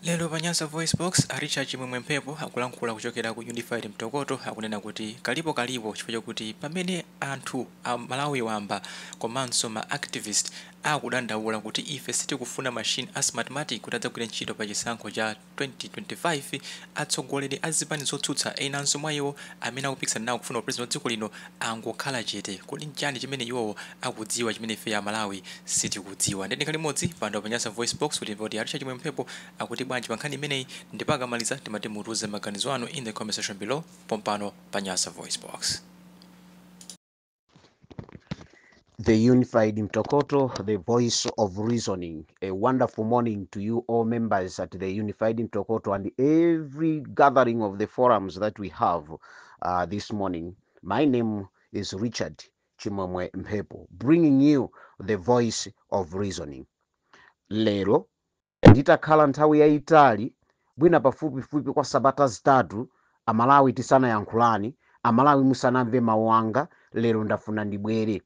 Lelo Panyasa Voice Box Richard Chimwemwe Mphepo akulankhula kuchokera ku Unified Mtokoto akunena kuti kalipo chifukwa chokuti pamene anthu a Malawi wamba komanso ma activist akudandaula kuti ife sitikufuna machine a smartmatic kuti adzagwire ntchito pa chisankho cha 2025 atsogoleri a zipani zotsutsa enanso mwa iwo amene akupikisana nawo kufuna president wa dziko lino angokhala chete kodi nchani chimene iwowo akudziwa chimene ife ya Malawi sitikudziwa. Ndendekali limodzi pano Panyasa Voice Box kuti voti Richard Chimwemwe Mphepo akuti bwanji pankhani imeneyi ndipaka maliza timati mutuze maganizo anu in the comment section below pompano Panyasa Voice Box. The Unified Mtokoto, the voice of reasoning. A wonderful morning to you all members at the Unified Mtokoto and every gathering of the forums that we have this morning. My name is Richard Chimwemwe Mphepo, bringing you the voice of reasoning. Lero nditakhala nthawi yayitali bwina pafupifupi kwa sabata zitatu Amalawi tisanayankhulani, Amalawi musanamve mawu anga, lero ndafuna ndibwere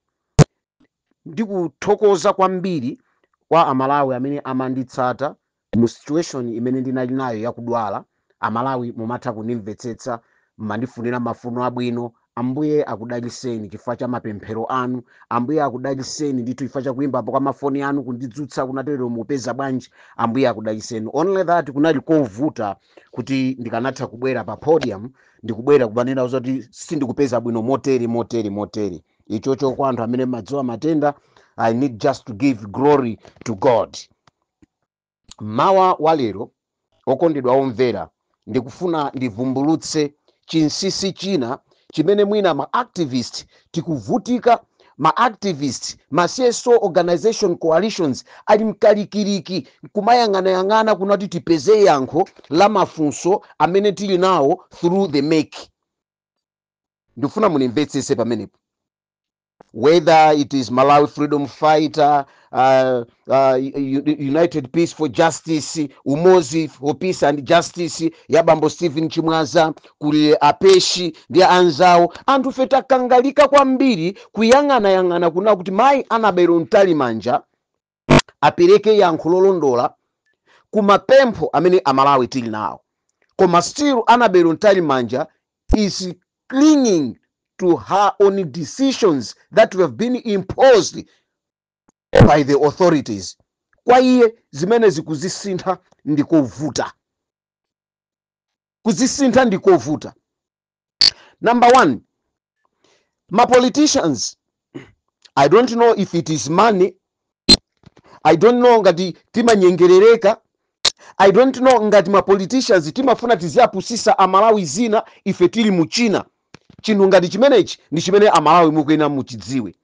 ndikuthokoza kwambiri kwa Amalawi amene amanditsata mu situation imene ndinali nayo yakudwala. Amalawi mumatha kunimvetsetsa, mandifunira mafuno abwino. Ambuye akudaliseni chifukwa cha mapemphero anu, Ambuye akudaliseni ndithu chifukwa cha kuimbapo kwa mafoni anu kundidzutsa kunatero mupeza bwanji, Ambuye akudaliseni. Only that kunali kovuta kuti ndikanatha kubwera pa podium, ndikubwera kubanena kuti sindikupeza bwino motere. Ichocho kwa anthu amene madziwa matenda, I need just to give glory to God. Mawa walero okondedwa omvera ndikufuna ndivumbulutse chinsisi china chimene mwina ma activist tikuvutika, ma activist, ma CSO organization coalitions ali mkalikiriki kumayang'ana kunati tipeze yankho la mafunso amene tili nawo through the make. Ndifuna munimvetsese pamenepo. Whether it is Malawi Freedom Fighter, United Peace for Justice, Umozi for Peace and Justice, Yabambo Stephen Chimwaza, kuli Apeshi, dia anzao, anthu feta kangalika kwambiri kuyang'ana kuna kuti mai Anabelo Ntalimanja apereke yankho lolondola kumapempho amene Amalawi tili nawo. Koma still Anabelo Ntalimanja is clinging to her own decisions that have been imposed by the authorities. Kwa iye zimene zikuzisintha ndikovuta. Kuzisintha ndikovuta. Number one, my politicians, I don't know if it is money. I don't know ngati timanyengerereka. I don't know ngati ma politicians timafuna tiziyapusisa Amalawi zina ife tili mu China. Chinthu ngati chimenechi ndi chimene Amalawi mukuyenera muchidziwe.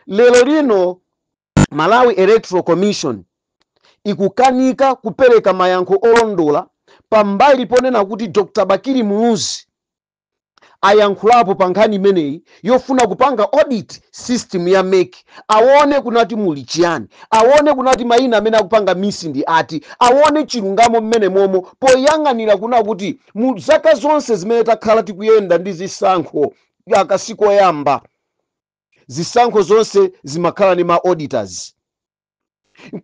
Lero lino Malawi Electoral Commission ikukanika kupereka mayankho olondola pambali ponena kuti Dr. Bakiri Muluzi ayankhulapo pa nkhani imeneyi yofuna kupanga audit system ya MEC, aone kunati muli chiyani, aone kunati mayina amene akupanga misi ndi ati, aone chilungamo mmene momo poyang'anira kuna kuti mu zaka zonse zimene takhala tikuyenda ndi zisankho akasiku oyamba, zisankho zonse zimakhala ndi ma auditors.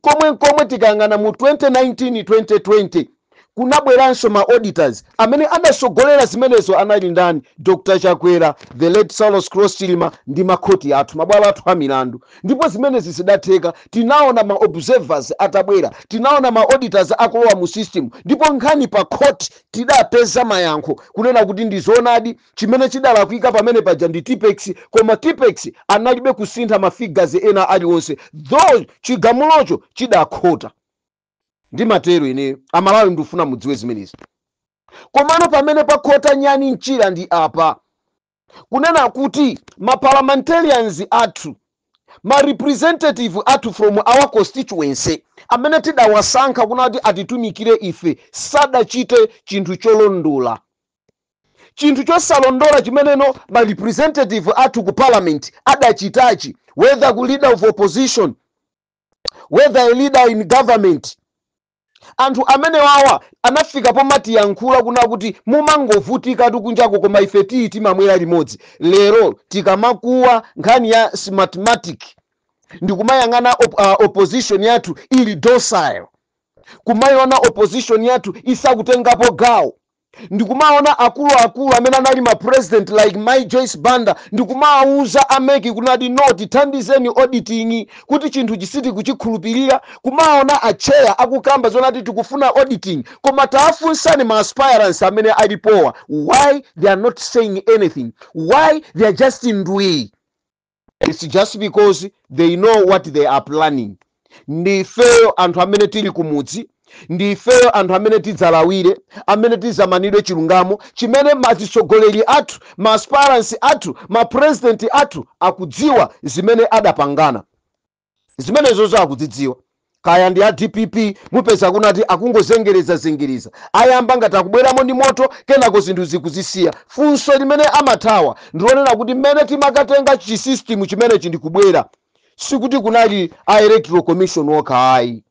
Komwe tikangana mu 2019-2020 kunabweranso ma auditors amene adasogolera zimenezo anali ndani? Dr. Chakwera, the late Saulos Cross Chilima ndi makhoti athu, mabwalo athu a milandu. Ndipo zimenezi zidatheka, tinaona ma observers atabwera, tinaona ma auditors akulowa mu system, ndipo nkhani pa court tidapeza mayankho kunena kuti ndizoonadi chimene chidalakwika pamene paja ndi Tipex, koma Tipex analibe kusintha ma figures ena aliwonse, though chigamulocho chidakhota. Ndi matero ine Amalawi ndifuna mudziwe zimenezi. Komano pamene pakhota nyani nchira ndi apa kunena kuti ma parliamentarians athu, ma representative athu from our constituency amene tidawasankha kunati atitumikire ife sadachite chinthu cholondola. Chinthu chosalondola chimeneno ma representative athu ku parliament adachitachi, whether ku leader of opposition, whether a leader in government. Anthu amene wawa anafika pomati yankhula kuna kuti mumangovutika tukunjako koma ife timamwera limodzi. Lero tikamakuwa nkhani ya smartmatic ndikumayang'ana opposition yathu ili docile. kumayiona opposition yathu isakutengapo gawo, ndikumaona akulu amene anali ma president like my Joyce Banda ndikumawuza ameki kunati no tithandizeni auditing kuti chinthu chisiti kuchikhulupirira, kumaona acheya akukamba zonati tikufuna auditing, koma taafunsani ma aspirants amene alipowa why they are not saying anything, why they are just in the way. It's just because they know what they are planning. Ndifeyo anthu amene tili kumudzi, ndifeyo anthu amene tidzalawire, amene tidzamanidwe chilungamo chimene mazisogoleri athu, ma aspirants athu, ma president athu akudziwa zimene adapangana, zimenezo akudzidziwa. Kaya ndi a DPP mupeza kunati akungozengereza ayamba ngati akubweramo ndi moto kenako zinthu zikuzisiya. Funso limene amathawa ndionena kuti mmene timakatenga chisystem chimene chindikubwera sikuti kunali a electoral commission okha ayi,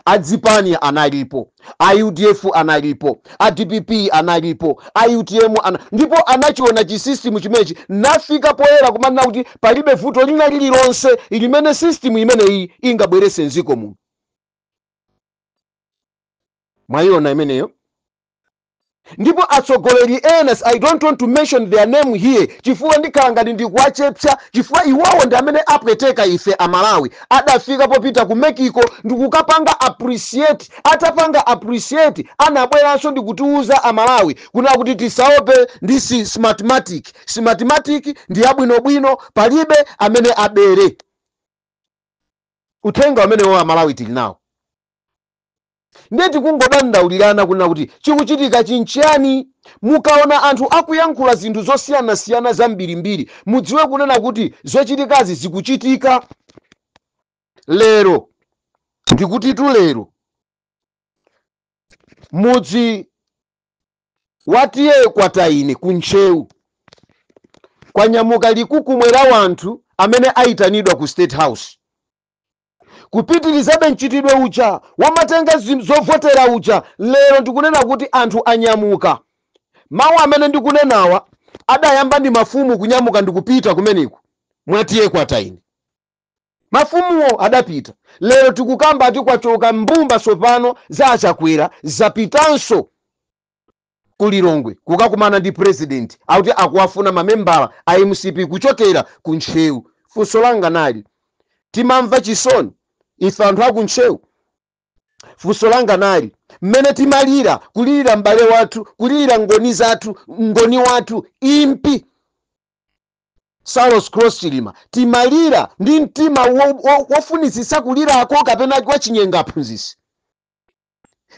adzipani analipo, a UDF analipo, a DPP analipo, a UTM ndipo anachiona chisystem chimenechi nafika poyera kumanena kuti palibe vuto lina lililonse limene system imeneyi ingabwerese mziko muno. Mwayiona imeneyo. Ndipo atsogoleri ena, I don't want to mention their name here chifukwa ndikhala ngati ndikuwachepsa, chifukwa iwawo ndi amene apweteka ife amalawi, adafika popita ku Mexico ndikukapanga appreciate, atapanga appreciate anabweranso ndikutiuza amalawi kuna kuti tisaope ndi smartmatic ndi yabwinobwino, palibe amene abere. Uthenga amene wa amalawi tili nawo. Ndeti kungodandaulirana kuna kuti chikuchitika chinchiyani. Mukaona anthu akuyankhula zinthu zosiyana zambirimbiri mudziwe kunena kuti zochitikazi zikuchitika. Lero ndikuti tu lero mudzi watiye Kwataine kunchewu kwanyamuka likukumwera wanthu amene aitanidwa ku State House kupitirizabe mchitidwe uja wamatenga zovotera uja. Lero ndikunena kuti anthu anyamuka. Mawu amene ndikunenawa adayamba ndi mafumu kunyamuka ndikupita kumeneko mwatiye Kwataine. Mafumuwo adapita. Lero tikukamba ati kwachoka mbumba sopano za achakwera zapitanso kulilongwe kukakumana ndi president akuti akuwafuna mamembala a MCP kuchokera kunchewu. Funso langa nali timamva chisoni ife anthu akunchewu? Funso langa nali mmene timalira kulira m'bale wathu, kulira ngoni wathu impi Salos Cross Chilima, timalira ndi mtima wofunisisa kulirako kapena kwa chinyenga aphunzisi.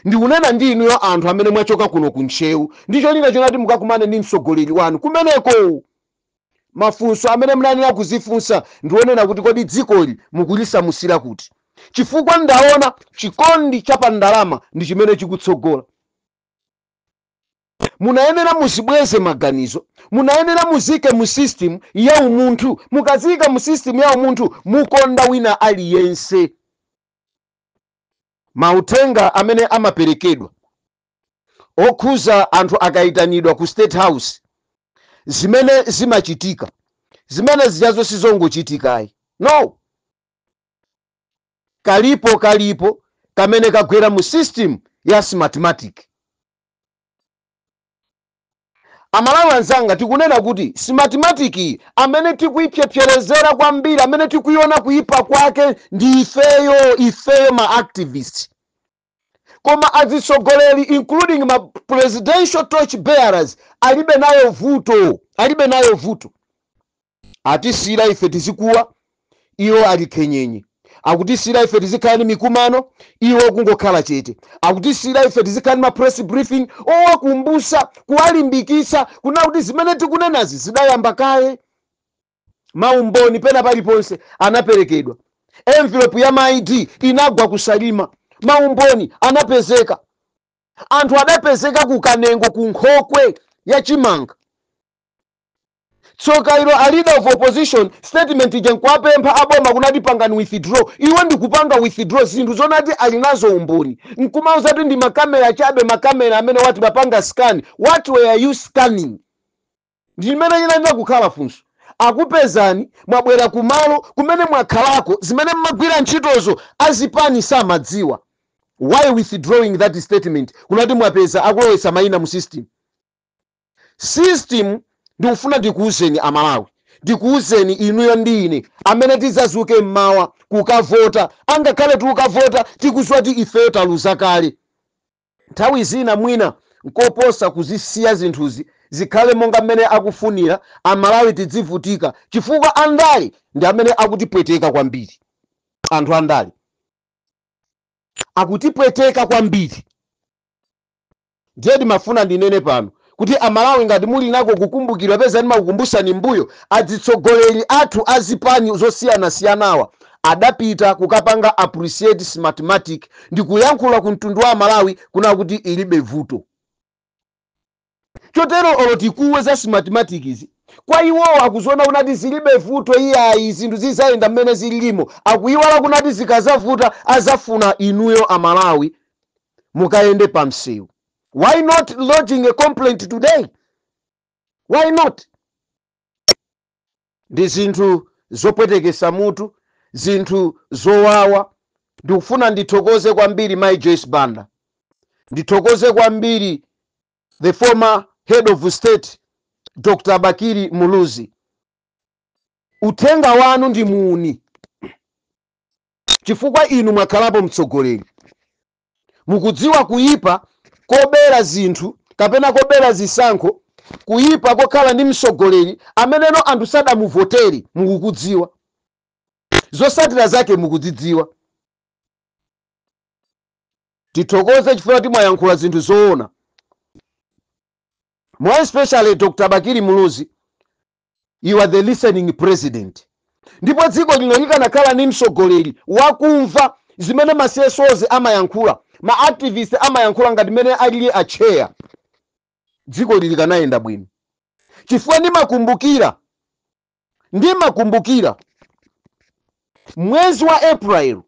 Ndikunena ndi inuyo anthu amene mwachoka kuno kunchewu, ndicho lina chonati mukakumane ndi mtsogoleri wanu kumeneko. Mafunso amene mnanena kuzifunsa ndionena kuti kodi dzikoli mukulisamusira kuti, chifukwa ndaona chikondi cha pandalama ndi chimene chikutsogola. Munayenera muzibweze maganizo, munayenera muzike mu system ya umunthu, mukazika mu system ya umunthu mukonda wina aliyense. Mautenga amene amaperekedwa okhuza anthu akaitanidwa ku State House zimene zimachitika, zimene zijazo sizongochitikayi. No, kalipo kamene kagwera mu system ya smartmatic. Amalawi anzanga tikunena kuti smartmatic amene tikuipyepyerezera kwambiri, amene tikuiona kuipa kwake ndi ifeyo ma activists. Koma azisogoleri including ma presidential torch bearers alibe nayo vuto. Atisira ife tizikuwa, iwo alikhenyenye. Akutisira ife tizikhala ni mikumano, iwo kungokhala chete. Akutisira ife tizikhala ma press briefing, owakumbusa, kuwalimbikisa, kuna kuti zimene tikunenazi zidayamba kaye. Maumboni pena paliponse anaperekedwa. Envelope ya ma-ID inagwa kusalima. Maumboni anapezeka. Anthu adapezeka kukanengo kunkhokwe ya Chimanga. So kairo a leader of opposition statement jenkwapempha aboma kunati pangani withdraw. Iwe ndikupanga withdraw zinthu zonati alinazo umboni. Nkumauza tu ndi makamera chabe, makamera amene wati bapanga scan. What were you scanning? Ndimene ina kukhala funso. Akupezani mwabwera kumalo kumene mwakhalako zimene mmagwira ntchitozo azipani samadziwa. Why withdrawing that statement? Kunati mwapeza akulowesa mayina mu system. System ndikufuna ndikuuzeni amalawi, ndikuuzeni inuyo ndine amene tizazuke mmawa kukavota, angakhale tukavota tikuziwa ti ifeyo taluza kale. Nthawi zina mwina nkoposa kuzisiya zinthuzi zikhale monga mmene akufunira amalawi tidzivutika chifukwa andale ndi amene akutipweteka kwambiri. Anthu andale akutipweteka kwambiri. Ndiye mafuna ndinene pano kuti amalawi ngati muli nako kukumbukirwa peza ndimakukumbusani mbuyo adzitsogoleri athu azipani zosiyana-siyanawa adapita kukapanga appreciate smartmatic ndi kuyankhula ku mtundu wa Malawi kuna kuti ilibe vuto. Chotero olotikuwe za smartmatic izi kwa iwowo akuziona kunati zilibe vuto iyayi zinthu zizayenda mmene zilimo, akuiwala kunati zikazavuta azafuna inuyo amalawi mukayende pa msewu. Why not lodging a complaint today? Why not? Ndi zinthu zopwetekesa mutu, zinthu zowawa. Ndikufuna ndithokoze kwambiri Mai Joyce Banda, ndithokoze kwambiri the former head of state Dr. Bakiri Muluzi. Uthenga wanu ndi muuni chifukwa inu mwakhalapo mtsogoleri, mukudziwa kuyipa kobera zinthu kapena kobera zisankho, kuyipa kokhala ndi mtsogoleri ameneno anthu sadamuvoteri mukukudziwa, zosatira zake mukudzidziwa. Tithokoze chifukwa timwayankhula zinthu zoona. More especially Dr. Bakiri Muluzi, you are the listening president. Ndipo dziko lino likanakhala ndi mtsogoleri wakumva zimene masesozi amayankhula, ma activist amayankhula ngati mene alili a chair, dziko lili kanayenda bwino. Chifukwa ndimakumbukira mwezi wa April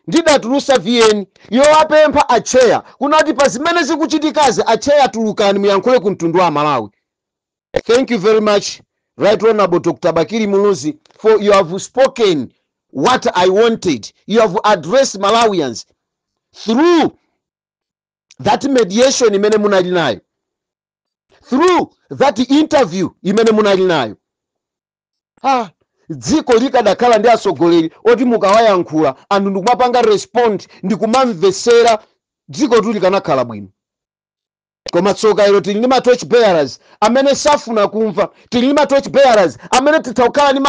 ndidatulusa VN yowapempha a chair kunati pa zimene zikuchitikazi a chair tulukani muyankhule ku mtundu wa Malawi. Thank you very much, Right Honorable Dr. Bakiri Muluzi, for you have spoken what I wanted. You have addressed Malawians through that mediation imene munali nayo, through that interview imene munali nayo. Dziko likadakhala ndi atsogoleri oti mukawayankhula anthu ndikumapanga respond ndikumamvesera, dziko tu likanakhala bwino. Koma tsoka ilo tili ndi ma torch bearers amene safuna kumva, tili ndi ma torch bearers amene titakhala ndi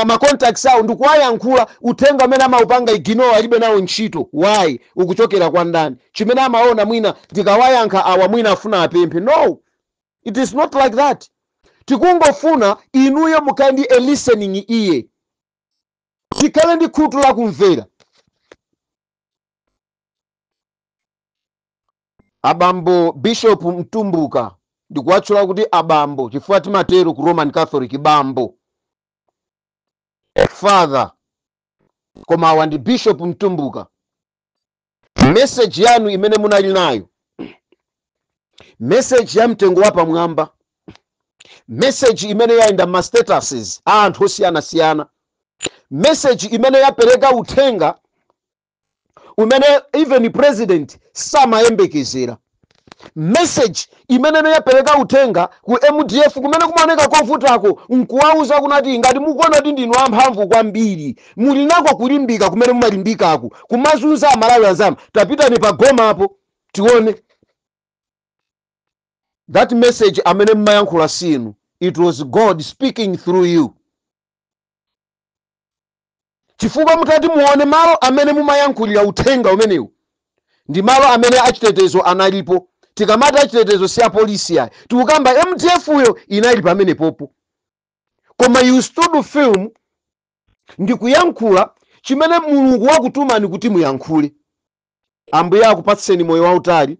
ma contacts awo ndikuwayankhula uthenga amene amaupanga ignore alibe nawo ntchito. Why? Ukuchokera kwa ndani? Chimene amaona mwina tikawayankha awa mwina afuna apemphe. No, it is not like that. Tikungofuna inuyo mukandi a listening ear, tikhale ndi khutu la kumvera. Abambo Bishop Mtumbuka ndikuwatchula kuti abambo chifukwa timatero ku Roman Catholic bambo father, koma awa ndi Bishop Mtumbuka. Message yanu imene munali nayo, message ya mtengo wa pamwamba, message imene yaenda ma statuses a anthu osiyana-siyana, message imene yapereka uthenga umene even president samayembekezera, message imene yapereka uthenga ku MDF kumene kumaoneka kovutako nkuwauza kunati ngati mukuona kuti ndinu amphamvu kwambiri muli nako kulimbika kumene mumalimbikako kumazunza amalawi anzama, tapitani pa Goma apo tione. That message amene mmayankhula sinu, it was God speaking through you. Chifukwa mutati muone malo amene mumayankhulira uthenga umenewu ndi malo amene achitetezo analipo. Tikamata achitetezo si apolisi ya tikukamba MTF uyo inali pamene popo, koma you stood film ndi kuyankhula chimene Mulungu wakutumani kuti muyankhule. Ambuye akupatseni moyo wautali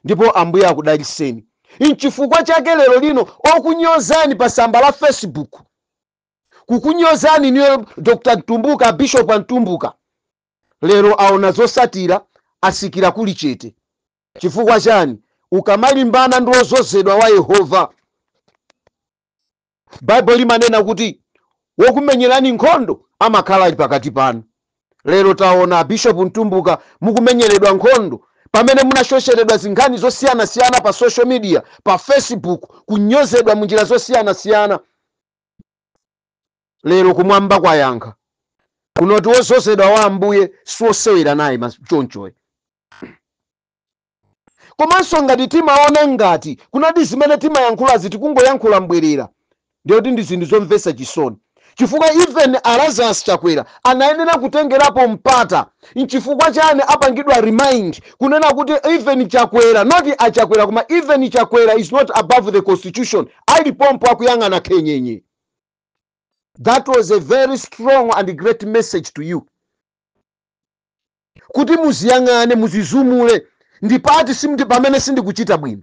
ndipo Ambuye akudaliseni. Nchifukwa chake lero lino okunyozani pa samba la Facebook, kukunyozani niyo Dr. Ntumbuka, Bishop Ntumbuka, lero aona zosatira asikira kuli chete. Chifukwa chani? Ukamalimbana ndi ozozedwa wa Yehova. Bible limanena kuti wokumenyerani nkhondo amakhala ali pakati panu. lero taona Bishop Ntumbuka mukumenyeredwa nkhondo pamene munashosheredwa zinkhani zosiyana-siyana pa social media, pa Facebook, kunyozedwa munjira zosiyana-siyana. Lero kumwamba kwayankha kunoti wozozedwa wa Ambuye siwosewera naye chonchoyo. Komanso ngati timaona ngati kunadi zimene timayankhulazi tikungoyankhula mbwerera, ndiyoti ndi zinthu zomvetsa chisoni. Chifukwa even Lazarus Chakwera anayenera kutengerapo mpata. Nchifukwa chane apangidwa remind kunena kuti even Chakwera, not Achakwera koma even Chakwera is not above the constitution. Alipompo akuyang'ana khenyenye. That was a very strong and great message to you. Kuti muziyang'ane, muzizumule, ndipati simti pamene sindi kuchita bwino,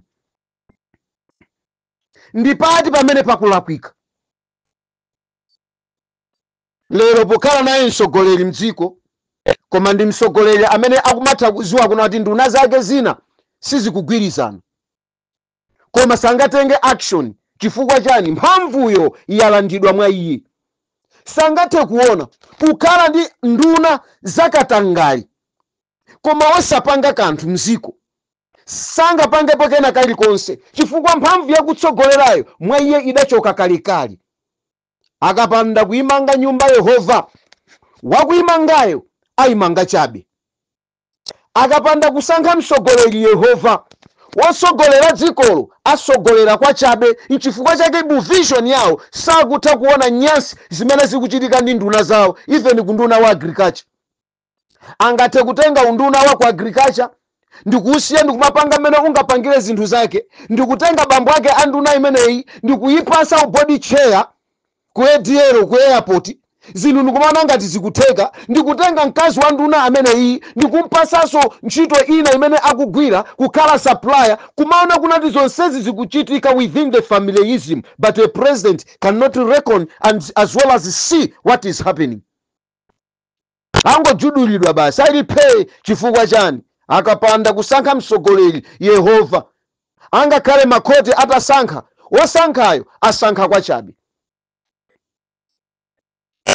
ndipati pamene pakulakwika. Lero pokhala naye msogoleri mdziko, koma ndi msogoleri amene akumatha kuziwa kuna kuti nduna zake zina sizikugwirizana, koma sangatenge action. Chifukwa chani? Mphamvuyo yalandidwa mwa iye. Sangathe kuona kukhala ndi nduna zakatangali koma osapanga kanthu mziko, sangapangepo kena kalikonse, chifukwa mphamvu yakutsogolerayo mwa iye idachoka kalekale. Akapanda kuimanga nyumba Yehova, wakuimangayo ayimanga chabe. Akapanda kusankha msogoleri Yehova, wosogolera dzikolo asogolera kwa chabe. Nchifukwa chake mu vision yawo sakutha kuona nyansi zimene zikuchitika ndi nduna zawo, even kunduna wa agriculture. Angathe kutenga unduna wa ku agriculture ndikuusiya ndikumapanga mmene ungapangire zinthu zake, ndikutenga bambo ake anduna imeneyi ndikuyipasa body chair ku ADL ku airport, zinthu ndikumaona ngati zikutheka. Ndikutenga mkazi wa nduna ameneyi ndikumpasaso ntchito ina imene akugwira kukhala supplier, kumaona kunati zonsezi zikuchitika within the familyism, but a president cannot reckon and as well as see what is happening. Angojudulidwa basi alipe. Chifukwa chani? Akapanda kusankha msogoleri Yehova, angakhale makhoti atasankha, wosankhayo asankha kwa chabe.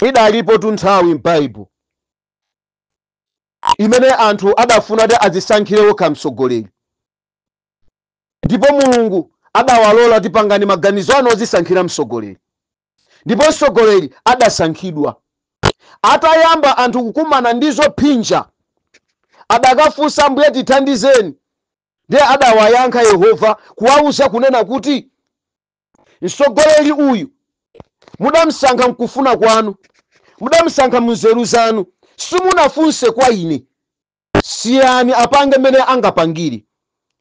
Idalipo tunthawi m'Bible imene anthu adafuna kuti azisankhire wokha msogoleri, ndipo Mulungu adawalola tipangani maganizo ano ozisankhira msogoleri, ndipo msogoleri adasankhidwa. Atayamba anthu kukumana ndizo phinja, adakafunsa Ambuye tithandizeni, ndiye adawayankha Yehova kuwauza kunena kuti msogoleri uyu mudamsankha mkufuna kwanu, mudamsankha munzeru zanu, simunafunse kwa ine, siyani apange mmene angapangire.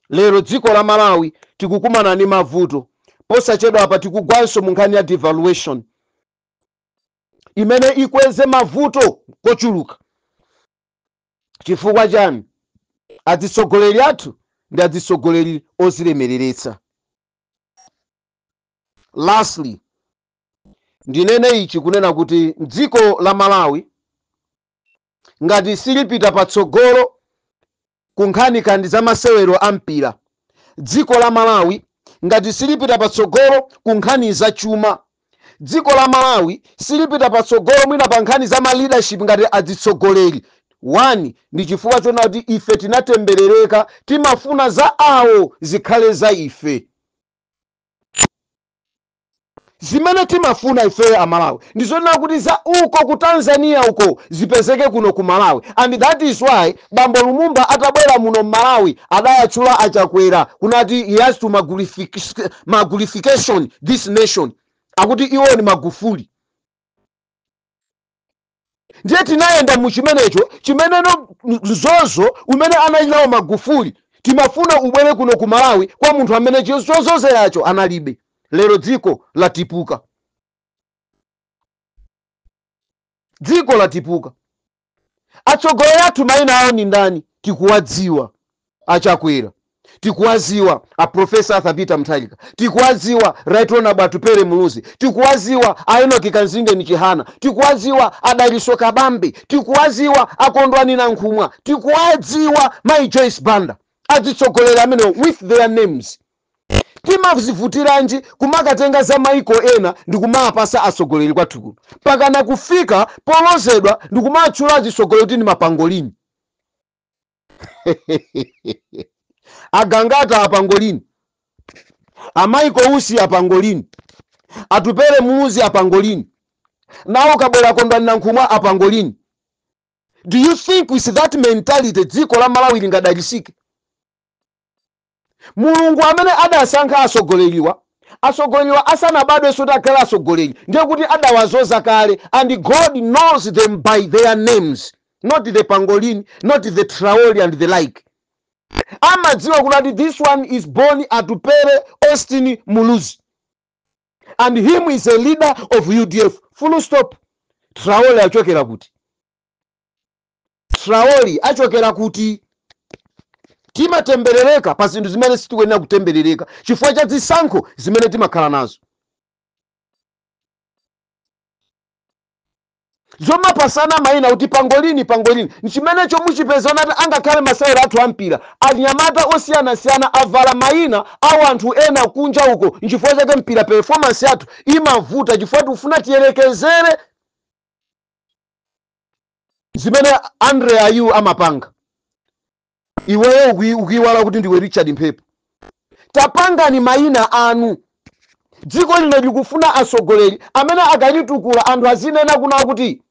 Lero dziko la Malawi tikukumana ndi mavuto, posachedwa apa tikugwanso mu nkhani ya devaluation imene ikweze mavuto kochuluka. Chifukwa chani? Atsogoleri athu ndi atsogoleri ozilemereretsa. Lastly, ndinene ichi kunena kuti dziko la Malawi ngati silipita patsogolo ku nkhani kandi za masewero a mpira, dziko la Malawi ngati silipita patsogolo ku nkhani za chuma, dziko la Malawi silipita patsogolo mwina pa nkhani za ma leadership ngati atsogoleri, wani ndi chifukwa chona kuti ife tinatemberereka, timafuna za awo zikhale za ife. Zimene timafuna ife Amalawi ndizonena kuti za uko ku Tanzania uko zipezeke kuno ku Malawi. And that is why Bambo Lumumba atabwera muno Malawi adayatchula Achakwera kunati he has to magnification this nation, akuti iwo ni Magufuli. Ndiye tinayenda mu chimenecho chimeneno zozo umene anachitawo Magufuli, timafuna ubwere kuno ku Malawi kwa munthu amene chozozeracho analibe. Lero dziko latipuka, dziko latipuka. Atsogoleri athu mayina awo ni ndani? Tikuwadziwa. Achakwera tikuwadziwa, a Professor Arthur Peter Mutharika tikuwadziwa, Right Honorable Atupele Muluzi tikuwadziwa, a Enoch Kanzinge ni Chihana tikuwadziwa, a Daliso Kabambe tikuwadziwa, a Kondwani Nankhumwa tikuwadziwa, Mai Joyce Banda. Atsogoleri amene with their names timazivutiranji kumakatenga za maiko ena ndi kumapasa atsogoleri kwathu kuno pakana kufika polozedwa ndi kumatchula atsogoleri kuti ndi mapangolini. Agangata apangolini, amaiko usi apangolini, atupere muuzi apangolini, nawo kabwera kondwani na nkhumwa apangolini. Do you think with that mentality dziko la Malawi lingadalisike? Mulungu amene adasankha asogoleriwa asanabadwe soti akhale asogoleri ndiye kuti adawazoza kale, and God knows them by their names, not the pangolin, not the Traore and the like. Amadziwa kuti this one is born Atupere Austin Muluzi, and him is a leader of UDF. Full stop. Traore achokera kuti. Traore achokera kuti. Timatemberereka pa zinthu zimene sitikuyenera kutemberereka chifukwa cha zisankho zimene timakhala nazo. Zomapasana mayina kuti pangolini nchimenecho muchipeza nati angakhale masewera athu ampira anyamata osiyanasiyana avala mayina awo anthu ena kunja uko nchifukwa chake mpira performance yathu imavuta chifukwa tikufuna tiyerekezere zimene Andre Ayew amapanga. Iweyo ukiwala kuti ndiwe Richard Mphepo. Tapangani mayina anu. Dziko lino likufuna asogoleri amene akalitukula anthu azinena kuna kuti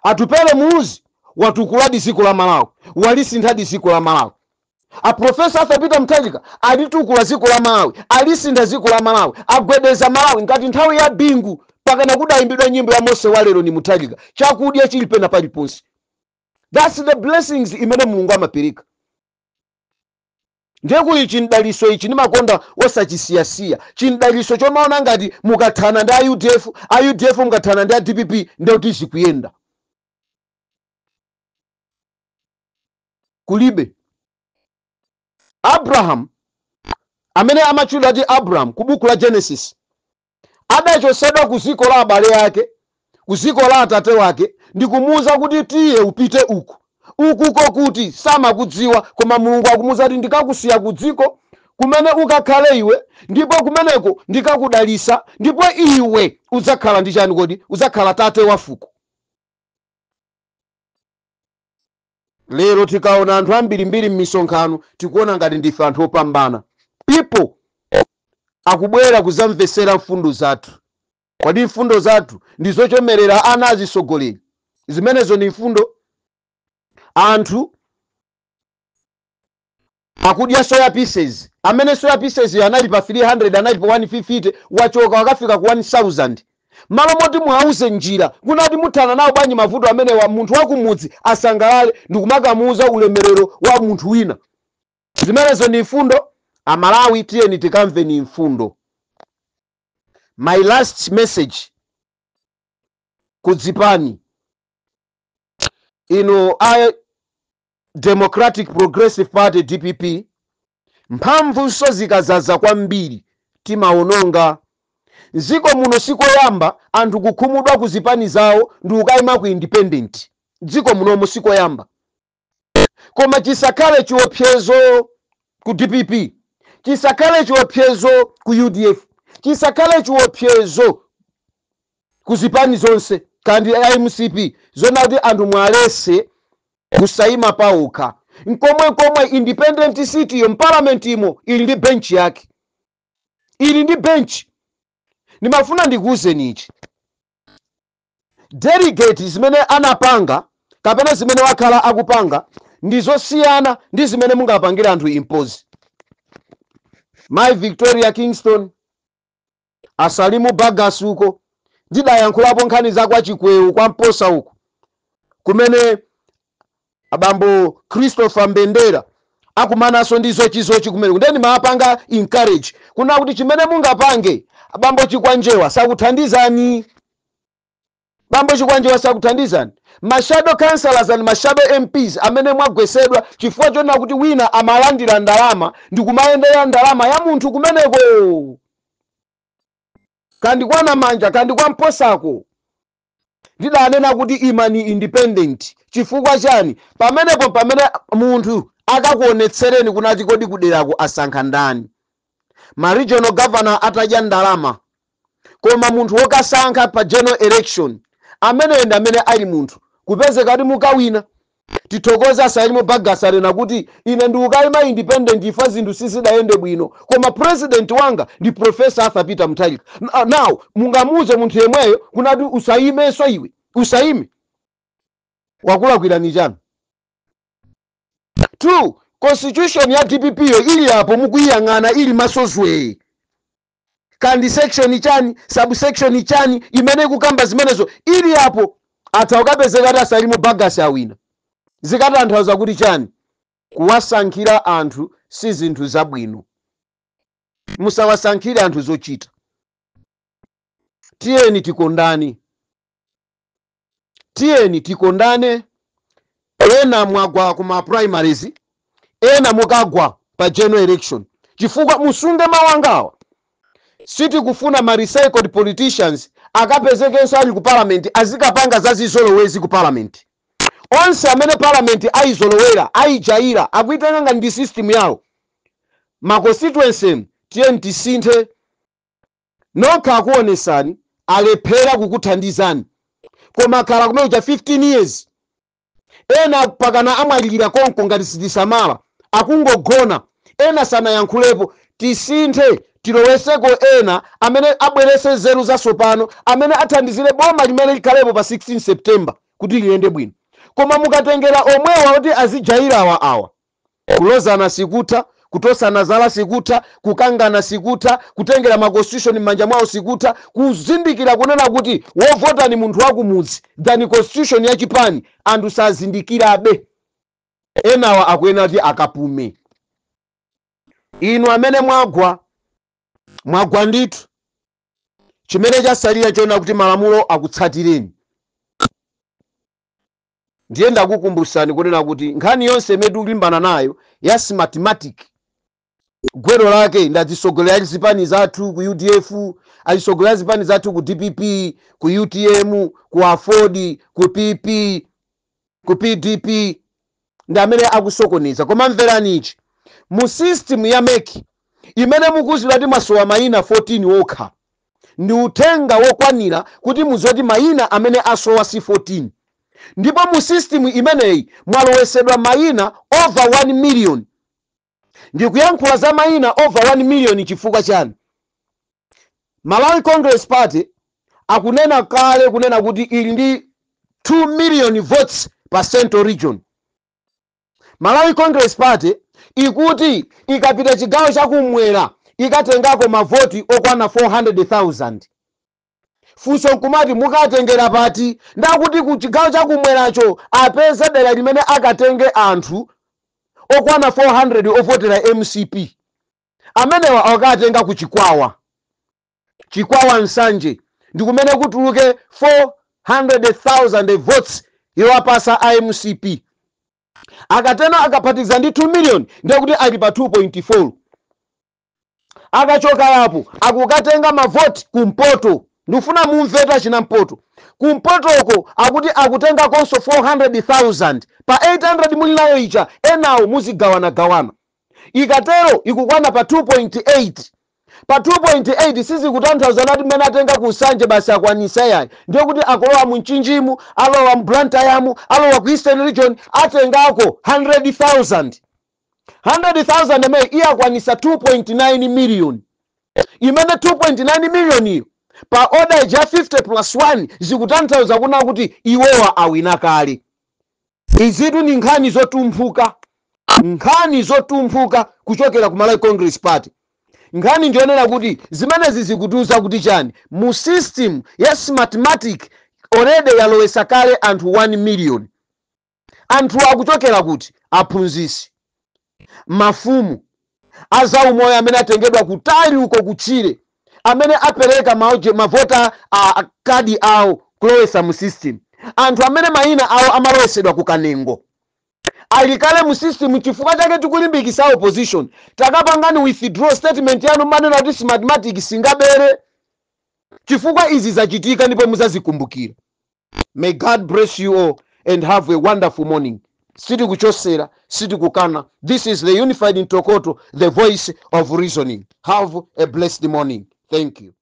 Atupere Muuzi watukula dziko la Malawi, walisintha dziko la Malawi. A Professor Arthur Peter Mutharika alitukula dziko la Malawi, alisintha dziko la Malawi, agwedeza Malawi ngati nthawi ya bingu pakana kudayimbidwa nyimbo ya Mose Walero ni Mutharika. Chakudya chili pena paliponse. That's the blessings imene Mulungu amapereka. Ndeko ichi ndaliso ichi ni makonda osachisiyasiya. Chindaliso chomaona ngati mukathana ndi UDF mukathana ndi DPP ndio tishi kuyenda. Kulibe. Abraham amene amachula ati Abraham kubuku la Genesis adachosedwa kuziko la abale yake, kuziko la atate wake, ndi kumuza kuti tiye upite uku. Ukuko kuti samakudziwa koma Mulungu akumuza kuti ndikakusiya kudziko kumene ukakhale iwe ndipo kumeneko ndikakudalisa ndipo iwe udzakhala ndi chani kodi udzakhala tate wa fuko. Lero tikaona anthu ambirimbiri m'misonkhano tikuona ngati ndife anthu opambana. People akubwera kuzamvesera mfundo zathu. Kodi mfundo zathu ndizochomerera ana azisogoleri. Zimenezo ni mfundo. Anthu akudya soya pieces amene soya pieces anali pa 300 anali pa 150 wachoka wakafika ku 1000. Malo moti muauze njira kunati muthana nawo bwanyi mavuto amene wa munthu wakumudzi asangalale ndikumakamuza ulemerero wa munthu wina. Zimenezo ni mfundo. Amalawi tiyeni tikamve ni mfundo. My last message kudzipani Democratic Progressive Party DPP mphamvu nso zikazaza kwambiri timaononga. Nziko muno sikoyamba anthu kukhumudwa kuzipani zawo ndi ukayima ku independent. Dziko muno musikoyamba. Koma chisakhale chiopsezo ku DPP, chisakhale chiopsezo ku UDF, chisakhale chiopsezo kuzipani zonse kandi MCP zona kuti anthu mwalese kusayima pauka. Nkomwe independent city yo parliament imo ili ndi bench yake. Ili ndi bench. Nimafuna ndikuze nichi. Delegates zimene anapanga kapena zimene wakhala akupanga ndizosiyana ndi zimene mungapangira anthu impose. My Victoria Kingston, Asalimu Bagas uko ndidayankhulapo nkhani za kwa Chikweu kwa Mposa uko kumene abambo Christopher Mbendera akumanaso ndizo chizochi kumene ndeni maapanga encourage kuna kuti chimene mungapange abambo Chikwanjewa sakuthandizani. Bambo Chikwanjewa sakuthandizani. Mashadow councillors and mashadow MPs amene mwagwesedwa chifukwa chona kuti wina amalandira ndalama ndi kumayendera ndalama ya munthu kumeneko. Kandi kwa Namanja kandi kwa Mposako. Ndidanena kuti imani independent. Chifukwa chani? Pamene munthu akakuonetsereni kunati kodi kuderako asankha ndani. ma regional governor atadya ndalama, koma munthu wokasankha pa general election amene enda amene ali munthu kupezeka kuti mukawina. Tithokoza Salimo Bagasare nakuti ine ndikukayima independent ifa zinthu sizidayende bwino, koma president wanga ndi Professor Arthur Peter Mutharika. Now mungamuze munthu yemweyo kunati usayimeso iwe, usayime. Wakulakwirani chani? 2. Constitution ya DPP yo ili hapo mukuyang'ana ili masozwe. Kandi section chani, subsection chani, imene kukamba zimenezo ili hapo atawakapezeka ati Salimo Bagasare awina. Zikatanthauza kuti chani? Kuwasankhira anthu si zinthu zabwino. Musawasankhire anthu zochita. Tiyeni tikondane. Tiyeni tikondane. Ena mwagwa kuma primaries, ena mukagwa pa general election. Chifukwa musunge mawangawa. Siti kufuna ma recycled politicians akapezekenso ali ku parliament azikapanga zazizolowezi ku parliament. Onse amene parliament aizolowera, aijaira, akuitenga ndi system yawo. Ma constituency tiyeni tisinthe. Nokha akuonesani alephera kukuthandizani. Koma khala kumene cha 15 years. Ena pakana amwalira konko ngati sitisamala, akungogona, ena sanayankhulepo. Tisinthe, tiloweseko ena amene abwerese zeru zasopano, amene athandizire boma limene likhalepo pa 16 September kuti liyende bwino. Koma mukatengera omwewa kuti azijaira awa, kulozana sikutha, kutosana zala sikutha, kukangana sikutha, kutengera ma constitution m'manja mwawo sikutha, kuzindikira kunena kuti wovota ni munthu wakumudzi, than constitution ya chipani anthu sazindikirabe. Enawa akuyenera kuti akapume. Inu amene mwagwa ndithu. Chimene chasalira chona kuti malamulo akutsatireni. Ndiye ndakukumbusani kunena kuti nkhani yonse imene ulimbana nayo ya mathematic gwero lake ndazisogolera zipani zathu ku UDF, azisogolera zipani zathu ku DPP, ku UTM, ku Afford, ku PP, ku PDP, ndi amene akusokoneza. Koma mverani ichi, mu system ya MEC imene mukuzira kuti masowa mayina 14 wokha, ndi uthenga wokwanira kuti muzoti mayina amene asowa si 14. Ndipo mu system imeneyi mwalowesedwa mayina over 1 million. Ndikuyankhula za mayina over 1 million chifukwa chani? Malawi Congress Party akunena kale kunena kuti ili ndi 2 million votes per Central Region. Malawi Congress Party ikuti ikapita chigawo chakumwera ikatengako mavoti okwana 400,000. Funso nkumati mukatengera pati? Ndakuti ku chigawo chakumweracho apeza dera limene akatenge anthu okwana 400 ovotera MCP. Amenewa akatenga ku Chikwawa Nsanje ndikumene kutuluke 400,000 votes yowapasa MCP. Akatena akapatiza ndi 2 million ndikuti ali pa 2.4. Akachoka yapo akukatenga mavoti kumpoto. Ndifuna mumveta china mpoto. Kumpotoko akuti akutenga konso 400,000 pa 800 muli nayo icha, enawo muzigawana. Ikatero ikukwana pa 2.8. Pa 2.8 sisi kutanthauza nati mene atenga kusanje basi akwanisa yayi. Ndiyo kuti akolowa mu Nchinjimu, alowa mu Blantyre, alowa ku Eastern Region, atengako 100,000. 100,000 eme iya kwanisa 2.9 million. Imene 2.9 million iyo pa order ja 50+1 zikutanthauza kuna kuti iwowa awina kale. Izitu ni nkhani zotumphuka kuchokera ku Malawi Congress Party. Nkhani ndionera kuti zimenezi zikutuza kuti chani? Mu system ya mathematic already yalowesa kale anthu 1 million. Anthu akuchokera kuti aphunzisi, mafumu, azaumoyo amene atengedwa kutali uko kuchire, amene apereka mavota kadi awo kulowesa mu system. Anthu amene mayina awo amalowesedwa ku Kanengo. Alikale mu system chifukwa chake tikulimbikisa opposition. Takapangani withdraw statement yanu manena kuti mathematics singabere. Chifukwa izi zachitika ndipo muzazikumbukira. May God bless you all and have a wonderful morning. sitikuchosera, sitikukana. This is the Unified Mtokoto, the voice of reasoning. Have a blessed morning. Thank you.